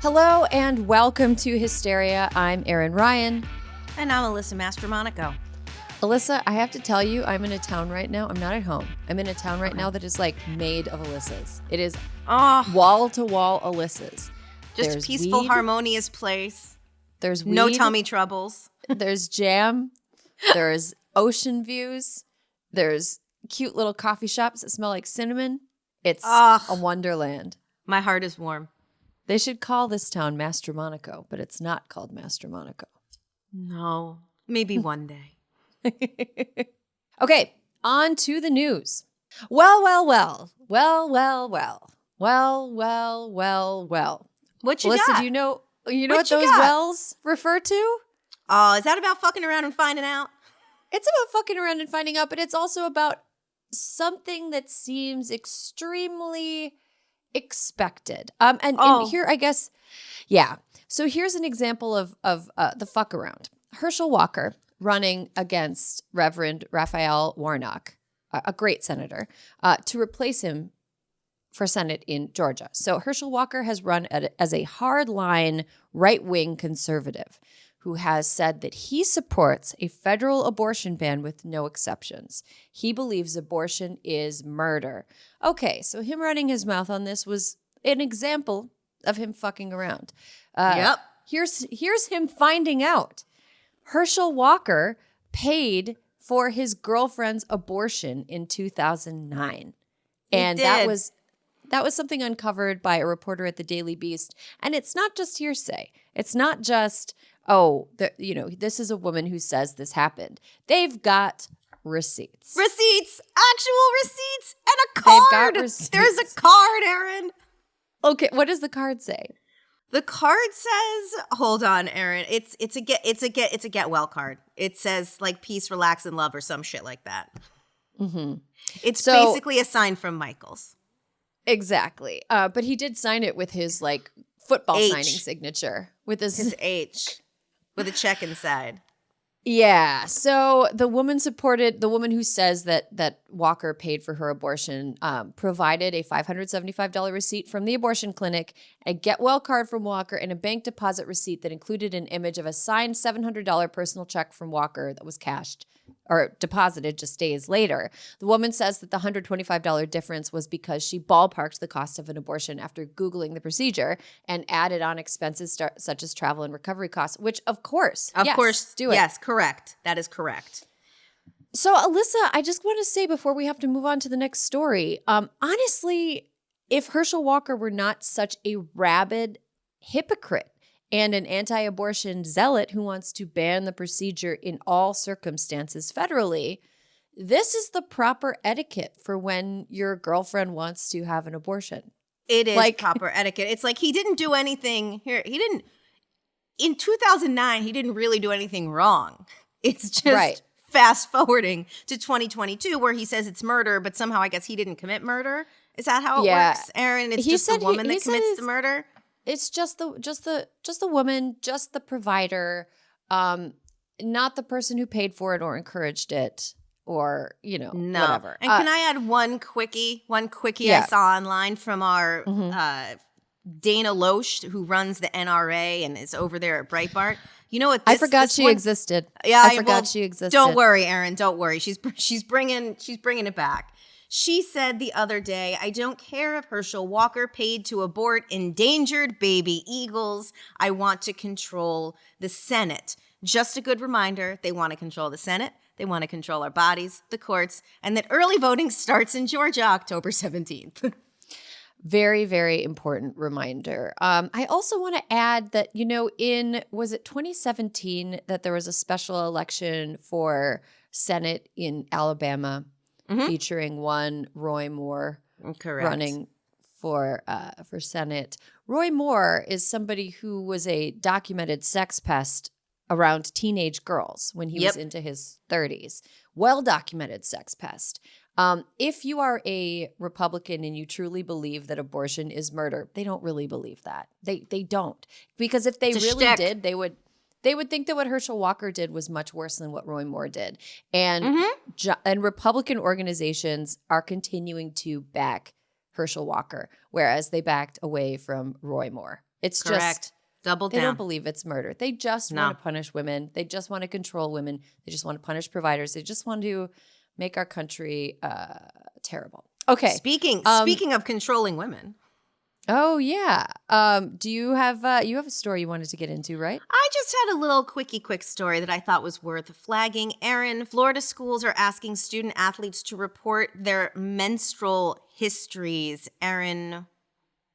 Hello and welcome to Hysteria. I'm Erin Ryan. And I'm Alyssa Mastromonaco. Alyssa, I have to tell you, I'm in a town right now. I'm not at home. I'm in a town right now that is like made of Alyssas. It is wall-to-wall Alyssas. Just There's peaceful, weed. harmonious place. There's weed. No tummy troubles. There's jam. There's ocean views. There's cute little coffee shops that smell like cinnamon. It's a wonderland. My heart is warm. They should call this town Mastromonaco, but it's not called Mastromonaco. No, maybe one day. Okay, on to the news. Well. What you Alyssa, got? do you know What what you those got? wells refer to? Oh, is that about fucking around and finding out? It's about fucking around and finding out, but it's also about something that seems extremely expected. And here, I guess, yeah. So here's an example of the fuck around. Herschel Walker running against Reverend Raphael Warnock, a great senator, to replace him for Senate in Georgia. So Herschel Walker has run as a hardline right-wing conservative who has said that he supports a federal abortion ban with no exceptions. He believes abortion is murder. Okay, so him running his mouth on this was an example of him fucking around. Yep. Here's him finding out. Herschel Walker paid for his girlfriend's abortion in 2009. And that was something uncovered by a reporter at the Daily Beast. And it's not just hearsay. It's not just, this is a woman who says this happened. They've got receipts. Actual receipts, and a card. They've got receipts. There's a card, Erin. Okay, what does the card say? The card says, hold on, Erin. It's a get well card. It says like peace, relax, and love or some shit like that. Mm-hmm. It's basically a sign from Michael's. Exactly. But he did sign it with his like football H. signing signature with His H with a check inside. Yeah. So the woman who says that Walker paid for her abortion, provided a $575 receipt from the abortion clinic, a get well card from Walker, and a bank deposit receipt that included an image of a signed $700 personal check from Walker that was cashed or deposited just days later. The woman says that the $125 difference was because she ballparked the cost of an abortion after Googling the procedure and added on expenses such as travel and recovery costs, which of course, do it. Yes, correct. That is correct. So Alyssa, I just want to say before we have to move on to the next story, honestly, if Herschel Walker were not such a rabid hypocrite and an anti-abortion zealot who wants to ban the procedure in all circumstances federally, this is the proper etiquette for when your girlfriend wants to have an abortion. It is proper etiquette. It's like he didn't do anything here. In 2009, he didn't really do anything wrong. It's just fast forwarding to 2022 where he says it's murder, but somehow I guess he didn't commit murder. Is that how it works, Erin? It's just the woman that commits the murder? It's just the woman, just the provider, not the person who paid for it or encouraged it or, whatever. And can I add one quickie I saw online from our Dana Loesch, who runs the NRA and is over there at Breitbart. You know what? I forgot she existed. Yeah, I forgot she existed. Don't worry, Erin. Don't worry. She's bringing it back. She said the other day, I don't care if Herschel Walker paid to abort endangered baby eagles. I want to control the Senate. Just a good reminder, they want to control the Senate. They want to control our bodies, the courts, and that early voting starts in Georgia, October 17th. Very, very important reminder. I also want to add that, was it 2017 that there was a special election for Senate in Alabama? Featuring one Roy Moore running for Senate. Roy Moore is somebody who was a documented sex pest around teenage girls when he was into his 30s. Well-documented sex pest. If you are a Republican and you truly believe that abortion is murder, they don't really believe that. They don't. Because if they really did, they would think that what Herschel Walker did was much worse than what Roy Moore did. And and Republican organizations are continuing to back Herschel Walker, whereas they backed away from Roy Moore. It's Correct. just Double they down. don't believe it's murder. They just No. want to punish women. They just want to control women. They just want to punish providers. They just want to make our country terrible. Okay. Speaking of controlling women. Oh yeah. Do you have a story you wanted to get into, right? I just had a little quick story that I thought was worth flagging. Erin, Florida schools are asking student athletes to report their menstrual histories. Erin,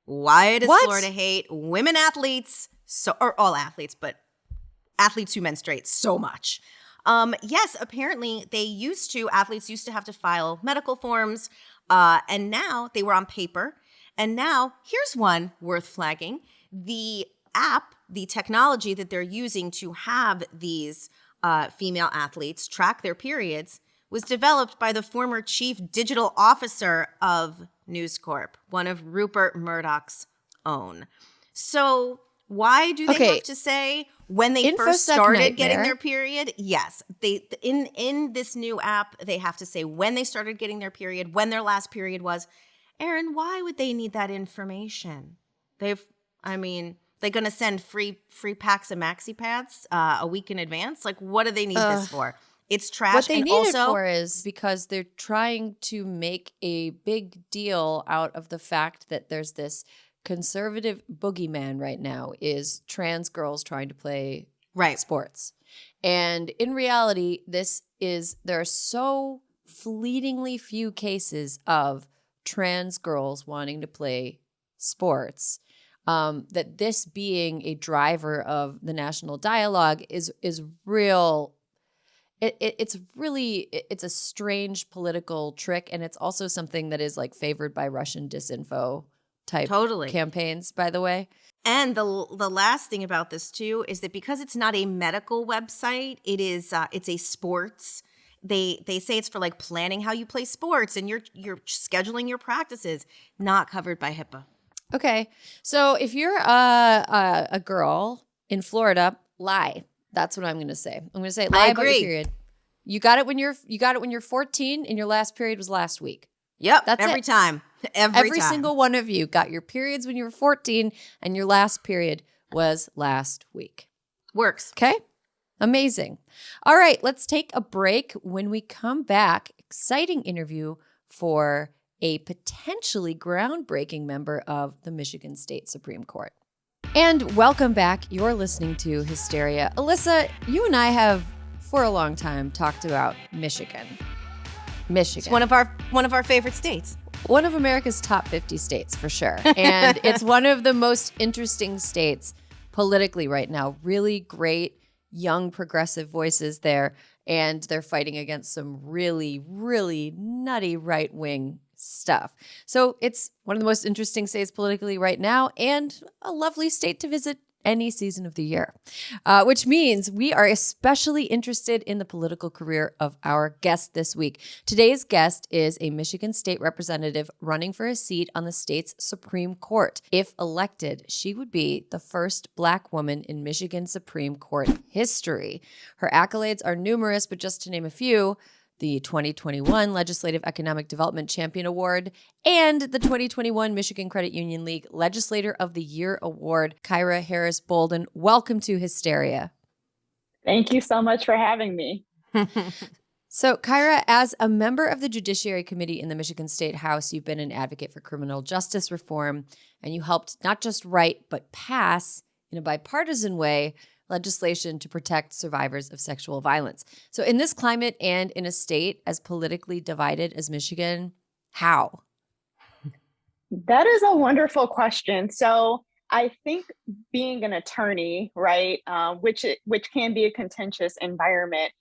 why does Florida hate women athletes, or all athletes, but athletes who menstruate so much? Yes, apparently athletes used to have to file medical forms, and now they were on paper. And now here's one worth flagging. The app, the technology that they're using to have these female athletes track their periods was developed by the former chief digital officer of News Corp, one of Rupert Murdoch's own. So why do they have to say when they first started getting their period? Yes, they in this new app, they have to say when they started getting their period, when their last period was. Erin, why would they need that information? They're going to send free packs of maxi pads a week in advance? Like, what do they need this for? It's trash. What they need it for is because they're trying to make a big deal out of the fact that there's this conservative boogeyman right now is trans girls trying to play sports. And in reality, there are so fleetingly few cases of trans girls wanting to play sports, that this being a driver of the national dialogue is real. It's a strange political trick, and it's also something that is like favored by Russian disinfo type campaigns, by the way. And the last thing about this too is that because it's not a medical website, it's a sports. They say it's for like planning how you play sports and you're scheduling your practices, not covered by HIPAA. Okay, so if you're a girl in Florida, lie. That's what I'm going to say. I'm going to say lie about your period. You got it when you're 14, and your last period was last week. Yep, that's every it. time. Every time. Single one of you got your periods when you were 14, and your last period was last week. Works. Okay. Amazing. All right, let's take a break. When we come back, exciting interview for a potentially groundbreaking member of the Michigan State Supreme Court. And welcome back. You're listening to Hysteria. Alyssa, you and I have for a long time talked about Michigan. It's one of our favorite states. One of America's top 50 states for sure. And it's one of the most interesting states politically right now. Really great young progressive voices there, and they're fighting against some really, really nutty right-wing stuff. So it's one of the most interesting states politically right now, and a lovely state to visit any season of the year, which means we are especially interested in the political career of our guest this week. Today's guest is a Michigan State representative running for a seat on the state's Supreme Court. If elected, she would be the first Black woman in Michigan Supreme Court history. Her accolades are numerous, but just to name a few: the 2021 Legislative Economic Development Champion Award, and the 2021 Michigan Credit Union League Legislator of the Year Award. Kyra Harris Bolden, welcome to Hysteria. Thank you so much for having me. So, Kyra, as a member of the Judiciary Committee in the Michigan State House, you've been an advocate for criminal justice reform, and you helped not just write, but pass, in a bipartisan way, legislation to protect survivors of sexual violence. So in this climate and in a state as politically divided as Michigan, how? That is a wonderful question. So I think being an attorney, right, which can be a contentious environment,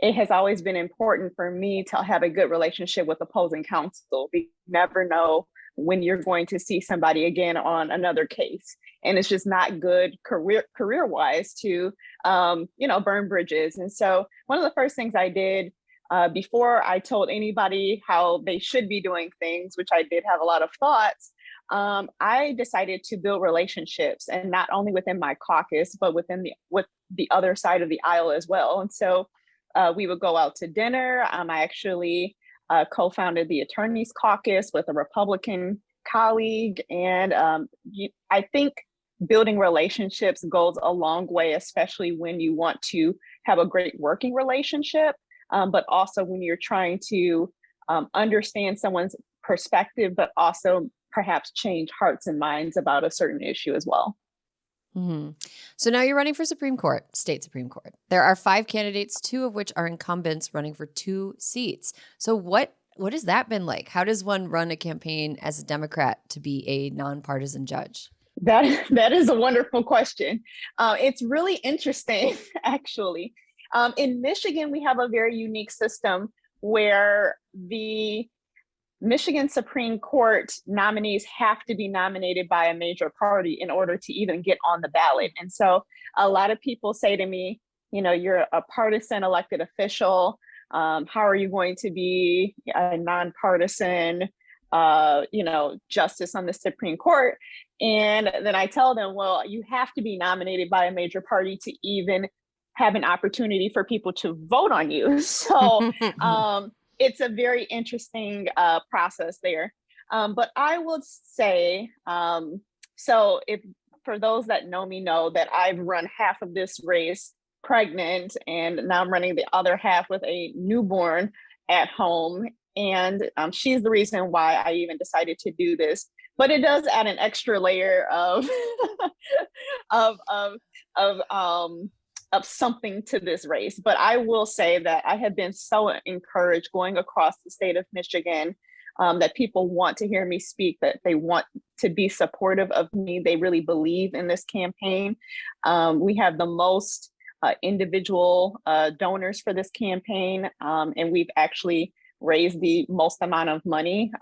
it has always been important for me to have a good relationship with opposing counsel. You never know when you're going to see somebody again on another case. And it's just not good career-wise to, burn bridges. And so one of the first things I did before I told anybody how they should be doing things, which I did have a lot of thoughts, I decided to build relationships, and not only within my caucus, but with the other side of the aisle as well. And so we would go out to dinner. I actually co-founded the Attorneys Caucus with a Republican colleague. And I think building relationships goes a long way, especially when you want to have a great working relationship, but also when you're trying to understand someone's perspective, but also perhaps change hearts and minds about a certain issue as well. Mm-hmm. So now you're running for Supreme Court, state Supreme Court. There are 5 candidates, 2 of which are incumbents running for 2 seats. So what has that been like? How does one run a campaign as a Democrat to be a nonpartisan judge? That is a wonderful question. It's really interesting, actually. In Michigan, we have a very unique system where the Michigan Supreme Court nominees have to be nominated by a major party in order to even get on the ballot. And so a lot of people say to me, you're a partisan elected official. How are you going to be a nonpartisan, justice on the Supreme Court? And then I tell them, well, you have to be nominated by a major party to even have an opportunity for people to vote on you. So it's a very interesting process there. But I would say, so if for those that know me know that I've run half of this race pregnant, and now I'm running the other half with a newborn at home. And she's the reason why I even decided to do this. But it does add an extra layer of of something to this race. But I will say that I have been so encouraged going across the state of Michigan, that people want to hear me speak, that they want to be supportive of me. They really believe in this campaign. We have the most individual donors for this campaign, and we've actually raised the most amount of money.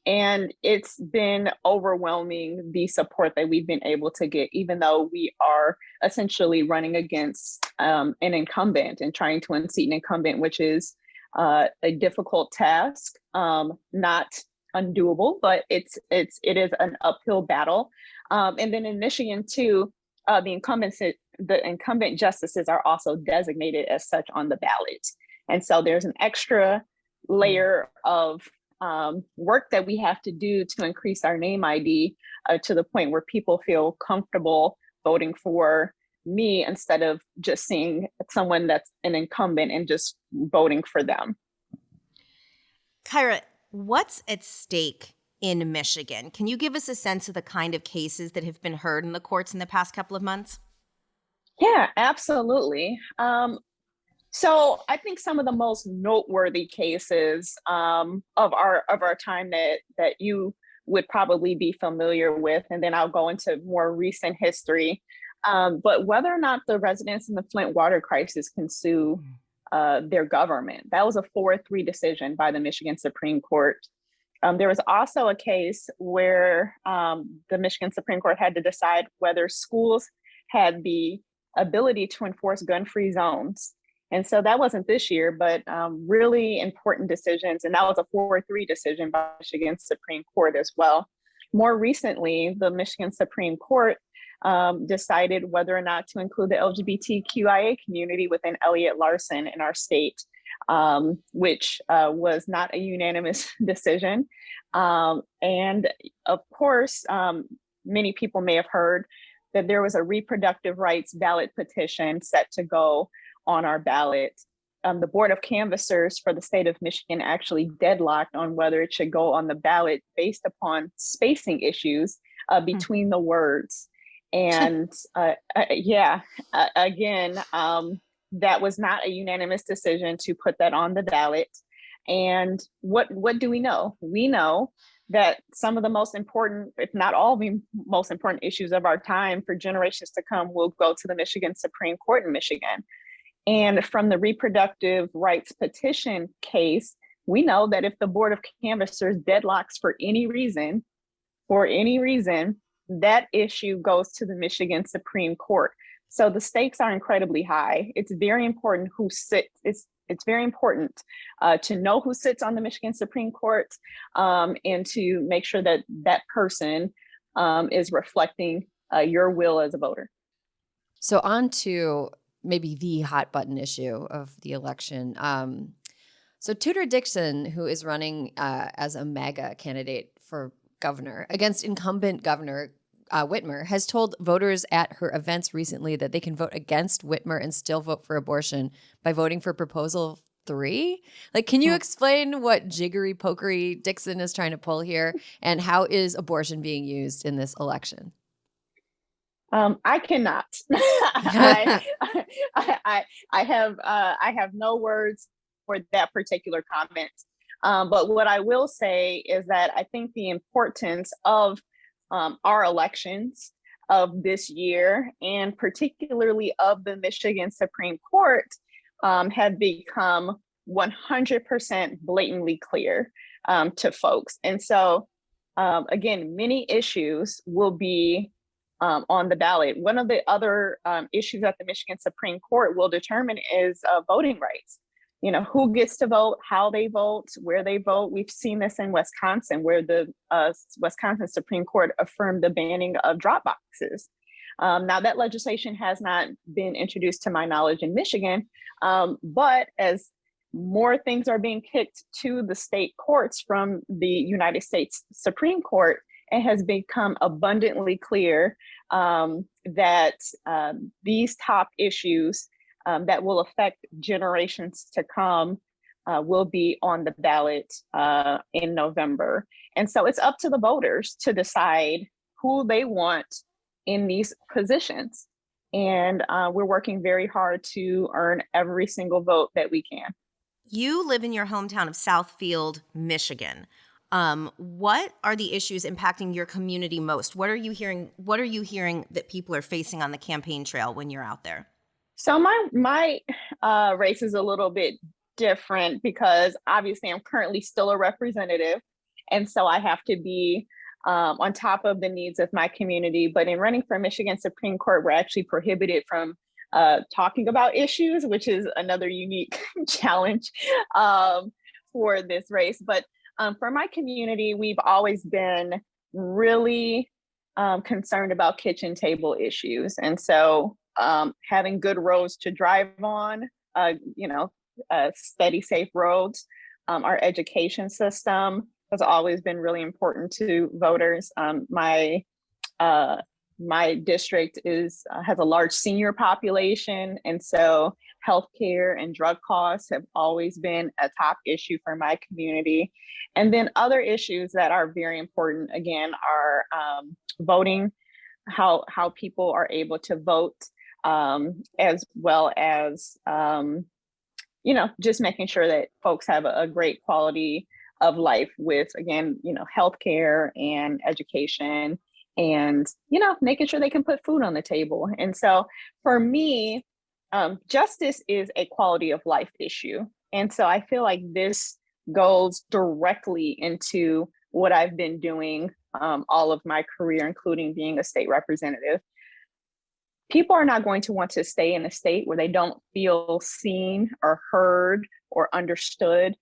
And it's been overwhelming, the support that we've been able to get, even though we are essentially running against an incumbent and trying to unseat an incumbent, which is a difficult task, not undoable, but it is an uphill battle. And then in Michigan too, the incumbent justices are also designated as such on the ballot. And so there's an extra layer of work that we have to do to increase our name ID to the point where people feel comfortable voting for me instead of just seeing someone that's an incumbent and just voting for them. Kyra, what's at stake in Michigan? Can you give us a sense of the kind of cases that have been heard in the courts in the past couple of months? Yeah, absolutely. So I think some of the most noteworthy cases of our time that you would probably be familiar with, and then I'll go into more recent history. But whether or not the residents in the Flint water crisis can sue their government, that was a 4-3 decision by the Michigan Supreme Court. There was also a case where the Michigan Supreme Court had to decide whether schools had the ability to enforce gun-free zones. And so that wasn't this year, but really important decisions. And that was a 4-3 decision by Michigan Supreme Court as well. More recently, the Michigan Supreme Court decided whether or not to include the LGBTQIA community within Elliott Larson in our state, which was not a unanimous decision. And of course, many people may have heard that there was a reproductive rights ballot petition set to go on our ballot. The Board of Canvassers for the state of Michigan actually deadlocked on whether it should go on the ballot based upon spacing issues between the words. And again, that was not a unanimous decision to put that on the ballot. And what do we know? We know that some of the most important, if not all the most important issues of our time for generations to come will go to the Michigan Supreme Court in Michigan. And from the reproductive rights petition case, we know that if the Board of Canvassers deadlocks for any reason, that issue goes to the Michigan Supreme Court. So the stakes are incredibly high. It's very important who sits. It's very important to know who sits on the Michigan Supreme Court, and to make sure that that person is reflecting your will as a voter. So on to maybe the hot button issue of the election. So Tudor Dixon, who is running as a MAGA candidate for governor against incumbent governor Whitmer, has told voters at her events recently that they can vote against Whitmer and still vote for abortion by voting for Proposal 3. Like, can you explain what jiggery pokery Dixon is trying to pull here, and how is abortion being used in this election? I cannot. I, I have no words for that particular comment. But what I will say is that I think the importance of our elections of this year, and particularly of the Michigan Supreme Court, have become 100% blatantly clear to folks. And so, again, many issues will be on the ballot. One of the other issues that the Michigan Supreme Court will determine is voting rights. You know, who gets to vote, how they vote, where they vote. We've seen this in Wisconsin, where the Wisconsin Supreme Court affirmed the banning of drop boxes. Now, that legislation has not been introduced to my knowledge in Michigan, but as more things are being kicked to the state courts from the United States Supreme Court, it has become abundantly clear that these top issues that will affect generations to come will be on the ballot in November. And so it's up to the voters to decide who they want in these positions. And we're working very hard to earn every single vote that we can. You live in your hometown of Southfield, Michigan. What are the issues impacting your community most? What are you hearing? What are you hearing that people are facing on the campaign trail when you're out there? So my race is a little bit different because obviously I'm currently still a representative, and so I have to be on top of the needs of my community. But in running for Michigan Supreme Court, we're actually prohibited from talking about issues, which is another unique challenge for this race. But for my community, we've always been really concerned about kitchen table issues. And so having good roads to drive on, steady, safe roads, our education system has always been really important to voters. My district has a large senior population, and so healthcare and drug costs have always been a top issue for my community. And then other issues that are very important, again, are voting, how people are able to vote, as well as just making sure that folks have a great quality of life with, again, healthcare and education, and making sure they can put food on the table. And so for me, justice is a quality of life issue. And so I feel like this goes directly into what I've been doing all of my career, including being a state representative. People are not going to want to stay in a state where they don't feel seen or heard or understood.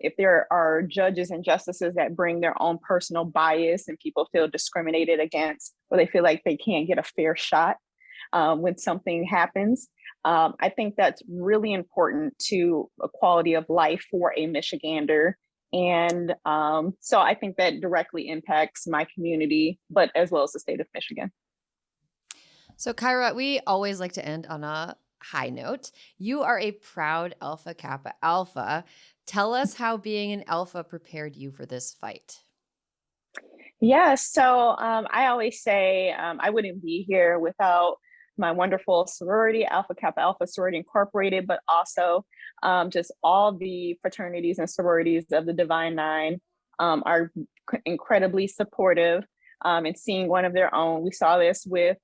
If there are judges and justices that bring their own personal bias and people feel discriminated against, or they feel like they can't get a fair shot when something happens, I think that's really important to a quality of life for a Michigander. And so I think that directly impacts my community, but as well as the state of Michigan. So Kyra, we always like to end on a high note. You are a proud Alpha Kappa Alpha. Tell us how being an Alpha prepared you for this fight. Yeah, so I always say I wouldn't be here without my wonderful sorority, Alpha Kappa Alpha Sorority Incorporated, but also just all the fraternities and sororities of the Divine Nine are incredibly supportive and seeing one of their own. We saw this with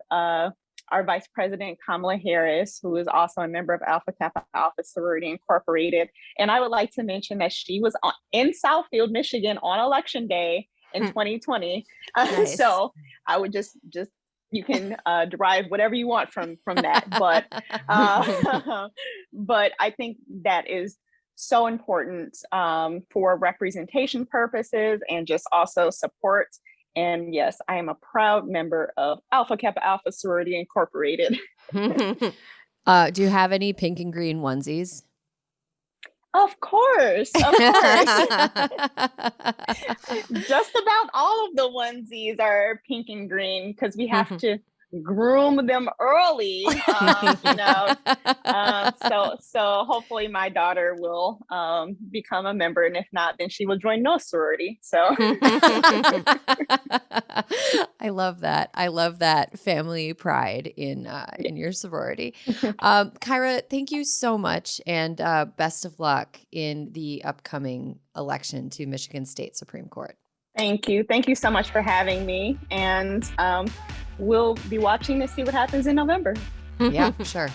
our Vice President, Kamala Harris, who is also a member of Alpha Kappa Alpha Sorority Incorporated. And I would like to mention that she was in Southfield, Michigan on Election Day in 2020. Nice. So I would just you can derive whatever you want from that. But but I think that is so important for representation purposes and just also support. And yes, I am a proud member of Alpha Kappa Alpha Sorority Incorporated. Do you have any pink and green onesies? Of course. Just about all of the onesies are pink and green because we have to groom them early. So hopefully my daughter will become a member, and if not, then she will join no sorority. So I love that. I love that family pride in your sorority. Kyra, thank you so much, and best of luck in the upcoming election to Michigan State Supreme Court. Thank you. Thank you so much for having me. And we'll be watching to see what happens in November. Yeah, sure.